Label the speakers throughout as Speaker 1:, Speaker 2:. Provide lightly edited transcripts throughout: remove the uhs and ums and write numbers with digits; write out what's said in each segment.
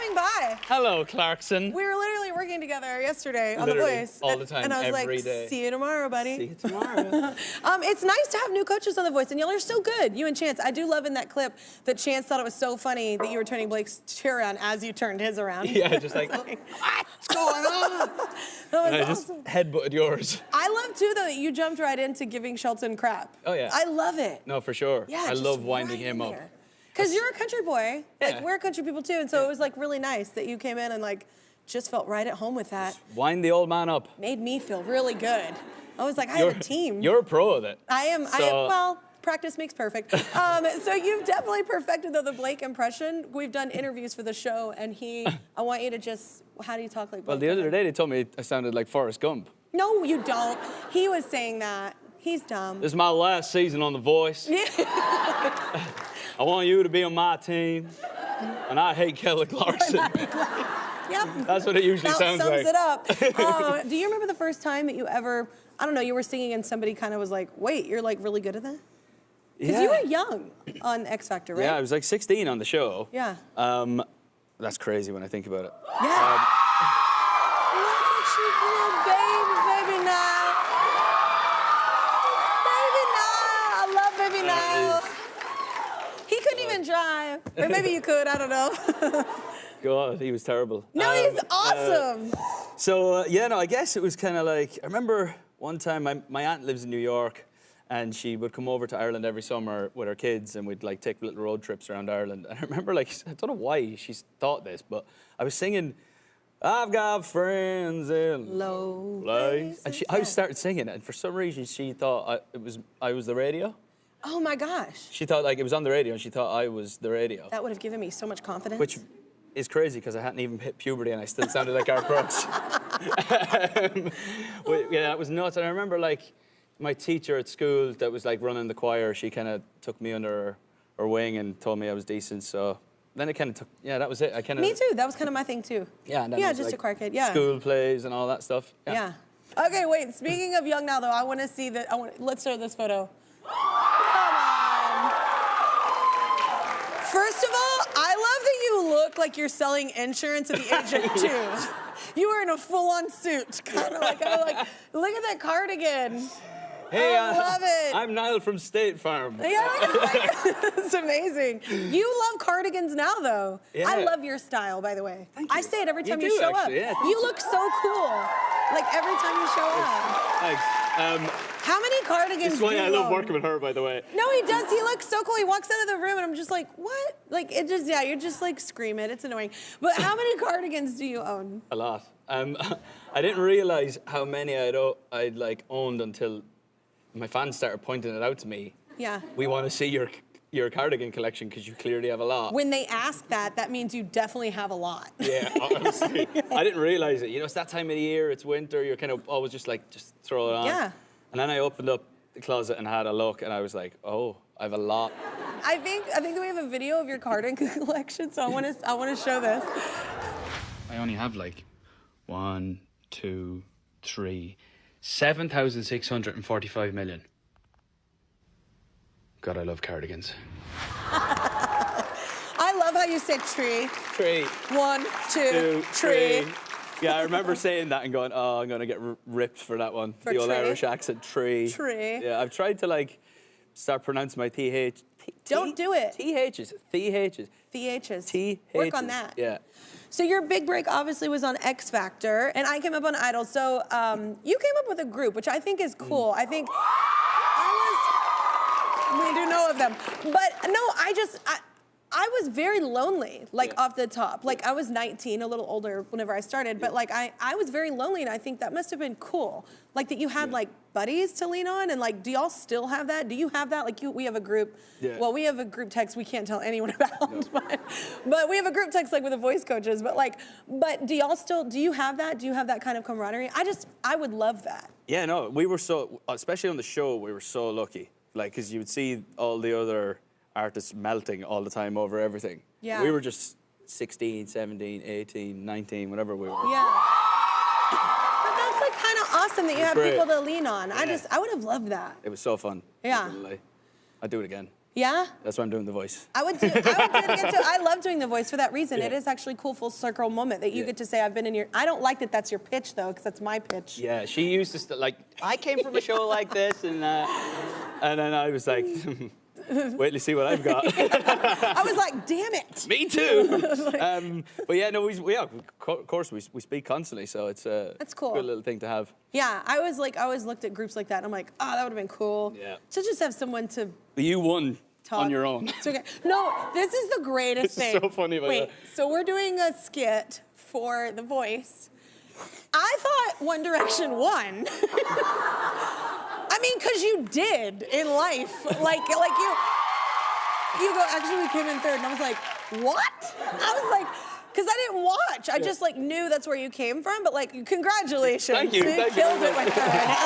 Speaker 1: coming by.
Speaker 2: Hello, Clarkson.
Speaker 1: We were literally working together yesterday on
Speaker 2: Literally,
Speaker 1: The Voice.
Speaker 2: all the time,
Speaker 1: and I was
Speaker 2: every
Speaker 1: like,
Speaker 2: day.
Speaker 1: see you tomorrow, buddy.
Speaker 2: See you tomorrow.
Speaker 1: It's nice to have new coaches on The Voice, and y'all are so good. You and Chance. I do love in that clip that Chance thought it was so funny that you were turning Blake's chair around as you turned his around.
Speaker 2: Yeah, just like, what's going on?
Speaker 1: That
Speaker 2: And I
Speaker 1: was
Speaker 2: just
Speaker 1: awesome.
Speaker 2: headbutted yours.
Speaker 1: I love, too, though, that you jumped right into giving Shelton crap.
Speaker 2: Oh, yeah.
Speaker 1: I love it.
Speaker 2: No, for sure.
Speaker 1: Yeah,
Speaker 2: I
Speaker 1: just
Speaker 2: love winding
Speaker 1: right
Speaker 2: him up.
Speaker 1: there. Because you're a country boy.
Speaker 2: Yeah.
Speaker 1: Like, we're country people, too, and so it was, like, really nice that you came in and, like, just felt right at home with that.
Speaker 2: Just wind the old man up.
Speaker 1: Made me feel really good. I was like, I have a team.
Speaker 2: You're a pro at it.
Speaker 1: I am,
Speaker 2: So-
Speaker 1: well, practice makes perfect. So you've definitely perfected, though, the Blake impression. We've done interviews for the show, and I want you to just, how do you talk like Blake?
Speaker 2: Well, the other day they told me I sounded like Forrest Gump.
Speaker 1: No, you don't. He was saying that. He's dumb.
Speaker 2: This is my last season on The Voice. I want you to be on my team. And I hate Kelly Clarkson.
Speaker 1: Yep.
Speaker 2: That's what it usually sounds like.
Speaker 1: Sums it up. Do you remember the first time that you ever, I don't know, you were singing and somebody kind of was like, wait, you're like really good at that? Because you were young on X Factor, right?
Speaker 2: Yeah, I was like 16 on the show.
Speaker 1: Yeah.
Speaker 2: That's crazy when I think about it.
Speaker 1: Yeah. Look at you, little baby now. Baby now. I love baby now. He couldn't even drive. Or maybe you could, I don't know.
Speaker 2: God, he was terrible.
Speaker 1: No, he's awesome.
Speaker 2: Yeah, no, I guess it was kind of like, I remember one time my aunt lives in New York, and she would come over to Ireland every summer with her kids, and we'd like take little road trips around Ireland. And I remember, like, I don't know why she's thought this, but I was singing, I've got friends in
Speaker 1: Low
Speaker 2: place. And I
Speaker 1: places.
Speaker 2: started singing it, and for some reason she thought I was the radio.
Speaker 1: Oh my gosh.
Speaker 2: She thought like it was on the radio, and she thought I was the radio.
Speaker 1: That would have given me so much confidence.
Speaker 2: Which is crazy because I hadn't even hit puberty and I still sounded like Art Brooks. Yeah, that was nuts. And I remember like my teacher at school that was like running the choir, she kind of took me under her wing and told me I was decent. So then it kind of took, yeah, that was it.
Speaker 1: Me too. That was kind of my thing too.
Speaker 2: Yeah, and then
Speaker 1: Yeah,
Speaker 2: it was,
Speaker 1: just
Speaker 2: like,
Speaker 1: a choir kid. Yeah.
Speaker 2: School plays and all that stuff.
Speaker 1: Yeah. Okay, wait. Speaking of young now, though, I want to see that. Let's show this photo. Come on. First of all, I love that you look like you're selling insurance at the age of 2. You were in a full-on suit, kind of like, look at that cardigan.
Speaker 2: Hey,
Speaker 1: I love it.
Speaker 2: I'm Niall from State Farm.
Speaker 1: Yeah, it's amazing. You love cardigans now, though.
Speaker 2: Yeah.
Speaker 1: I love your style, by the way.
Speaker 2: Thank you.
Speaker 1: I say it every time
Speaker 2: You
Speaker 1: you,
Speaker 2: do,
Speaker 1: show
Speaker 2: actually,
Speaker 1: up.
Speaker 2: yeah.
Speaker 1: You look so cool. Like every time you show up.
Speaker 2: Thanks.
Speaker 1: How many cardigans
Speaker 2: This is
Speaker 1: do
Speaker 2: why
Speaker 1: you
Speaker 2: I love
Speaker 1: own?
Speaker 2: working with her, by the way.
Speaker 1: No, he does. He looks so cool. He walks out of the room, and I'm just like, what? Like, it just, yeah, you're just like, scream it. It's annoying. But how many cardigans do you own?
Speaker 2: A lot. I didn't realize how many I'd like owned until my fans started pointing it out to me.
Speaker 1: Yeah.
Speaker 2: We want to see your cardigan collection because you clearly have a lot.
Speaker 1: When they ask that, that means you definitely have a lot.
Speaker 2: Yeah, honestly. I didn't realize it. You know, it's that time of the year, it's winter, you're kind of always just like, just throw it on.
Speaker 1: Yeah.
Speaker 2: And then I opened up the closet and had a look, and I was like, oh, I have a lot.
Speaker 1: I think that we have a video of your cardigan collection, so I want to show this.
Speaker 2: I only have like 1, 2, 3, 7,645 million. God, I love cardigans.
Speaker 1: I love how you said tree.
Speaker 2: Tree.
Speaker 1: 1, 2, tree.
Speaker 2: Yeah, I remember saying that and going, oh, I'm going to get ripped for that one.
Speaker 1: For
Speaker 2: the old
Speaker 1: tree?
Speaker 2: Irish accent, tree.
Speaker 1: Tree.
Speaker 2: Yeah, I've tried to like start pronouncing my TH.
Speaker 1: Don't do it.
Speaker 2: THs, THs.
Speaker 1: THs.
Speaker 2: THs.
Speaker 1: Work on that.
Speaker 2: Yeah.
Speaker 1: So your big break obviously was on X Factor, and I came up on Idol. So you came up with a group, which I think is cool. I think we do know of them. But no, I was very lonely, like off the top. Like I was 19, a little older whenever I started, but like I was very lonely, and I think that must have been cool. Like that you had like buddies to lean on, and like, do y'all still have that? Do you have that? Like we have a group, well, we have a group text we can't tell anyone about, but we have a group text like with the voice coaches, but do y'all still, do you have that? Do you have that kind of camaraderie? I would love that.
Speaker 2: Yeah, no, we were so, especially on the show, we were so lucky. Like, because you would see all the other artists melting all the time over everything.
Speaker 1: Yeah.
Speaker 2: We were just 16, 17, 18, 19, whatever we were.
Speaker 1: Yeah. But that's like kind of awesome that you have
Speaker 2: great.
Speaker 1: people to lean on.
Speaker 2: Yeah.
Speaker 1: I would have loved that.
Speaker 2: It was so fun.
Speaker 1: Yeah.
Speaker 2: Not gonna lie. I'd do it again.
Speaker 1: Yeah?
Speaker 2: That's why I'm doing the voice.
Speaker 1: I would do it again too. I love doing the voice for that reason.
Speaker 2: Yeah.
Speaker 1: It is actually a cool full circle moment that you
Speaker 2: Yeah.
Speaker 1: get to say, I've been in your, I don't like that that's your pitch though, because that's my pitch.
Speaker 2: Yeah, she used to like, I came from a show like this, and then I was like, wait to see what I've got.
Speaker 1: I was like, damn it.
Speaker 2: Me too. But yeah, no, of course we speak constantly, so it's a
Speaker 1: That's cool.
Speaker 2: good little thing to have.
Speaker 1: Yeah, I always looked at groups like that and I'm like, oh, that would have been cool.
Speaker 2: Yeah.
Speaker 1: To just have someone to
Speaker 2: But you won
Speaker 1: talk.
Speaker 2: on your own.
Speaker 1: It's okay. No, this is the greatest
Speaker 2: This is
Speaker 1: thing.
Speaker 2: so funny about
Speaker 1: Wait,
Speaker 2: that.
Speaker 1: so we're doing a skit for The Voice. I thought One Direction won. I mean, because you did in life. Like you go, actually we came in third. And I was like, what? I was like, because I didn't watch. I just like knew that's where you came from, but like, congratulations.
Speaker 2: Thank you. Thank you
Speaker 1: killed
Speaker 2: very
Speaker 1: it
Speaker 2: much.
Speaker 1: with her.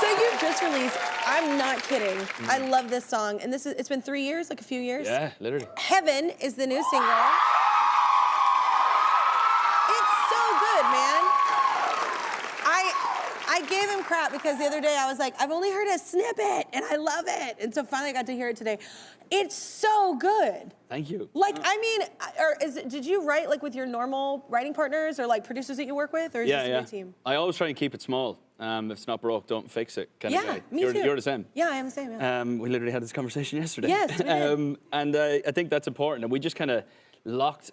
Speaker 1: So you just released, I'm not kidding. I love this song. And it's been 3 years, like a few years.
Speaker 2: Yeah, literally.
Speaker 1: Heaven is the new single. It's so good, man. I gave him crap because the other day I was like, I've only heard a snippet and I love it. And so finally I got to hear it today. It's so good.
Speaker 2: Thank you.
Speaker 1: Like, I mean, did you write like with your normal writing partners or like producers that you work with, or is this a big team?
Speaker 2: I always try and keep it small. If it's not broke, don't fix it. Kind of
Speaker 1: Yeah,
Speaker 2: guy.
Speaker 1: me
Speaker 2: you're,
Speaker 1: too.
Speaker 2: You're the same.
Speaker 1: Yeah, I am the same. Yeah.
Speaker 2: We literally had this conversation yesterday.
Speaker 1: Yes, we did.
Speaker 2: And I think that's important. And we just kind of locked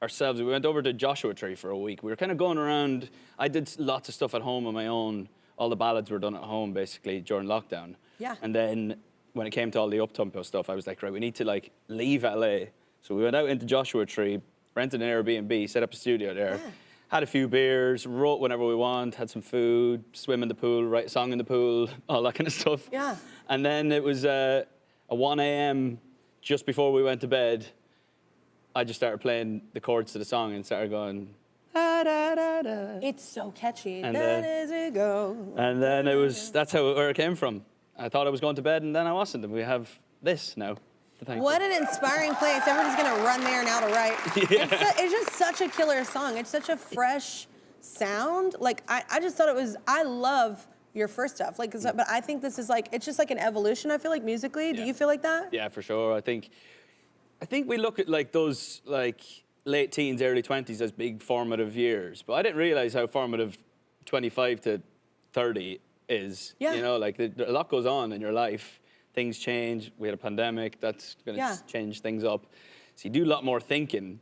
Speaker 2: ourselves. We went over to Joshua Tree for a week. We were kind of going around. I did lots of stuff at home on my own. All the ballads were done at home, basically, during lockdown.
Speaker 1: Yeah.
Speaker 2: And then when it came to all the up-tempo stuff, I was like, right, we need to, like, leave LA. So we went out into Joshua Tree, rented an Airbnb, set up a studio there.
Speaker 1: Yeah.
Speaker 2: Had a few beers, wrote whenever we want, had some food, swim in the pool, write a song in the pool, all that kind of stuff.
Speaker 1: Yeah.
Speaker 2: And then it was a 1 a.m. just before we went to bed. I just started playing the chords to the song and started going, da, da, da, da.
Speaker 1: It's so catchy.
Speaker 2: And,
Speaker 1: That is it go.
Speaker 2: And then that's where it came from. I thought I was going to bed and then I wasn't. And we have this now. to thank
Speaker 1: What
Speaker 2: for.
Speaker 1: an inspiring place. Everybody's gonna run there now to write.
Speaker 2: Yeah.
Speaker 1: It's just such a killer song. It's such a fresh sound. Like, I just thought it was, I love your first stuff. Like, but I think this is like, it's just like an evolution, I feel like, musically. Do
Speaker 2: Yeah.
Speaker 1: you feel like that?
Speaker 2: Yeah, for sure. I think we look at like those like late teens, early 20s as big formative years, but I didn't realize how formative 25 to 30 is.
Speaker 1: Yeah.
Speaker 2: You know, like a lot goes on in your life. Things change. We had a pandemic. That's going to
Speaker 1: Yeah.
Speaker 2: change things up. So you do a lot more thinking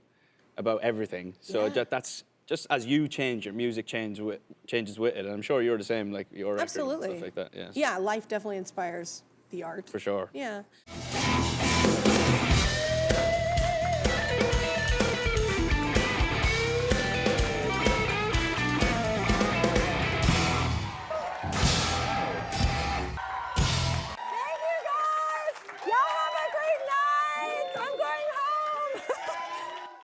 Speaker 2: about everything. So
Speaker 1: Yeah.
Speaker 2: that's just as you change, your music changes with it. And I'm sure you're the same, like your record
Speaker 1: Absolutely.
Speaker 2: and stuff like that. Yeah.
Speaker 1: Yeah, life definitely inspires the art.
Speaker 2: For sure.
Speaker 1: Yeah.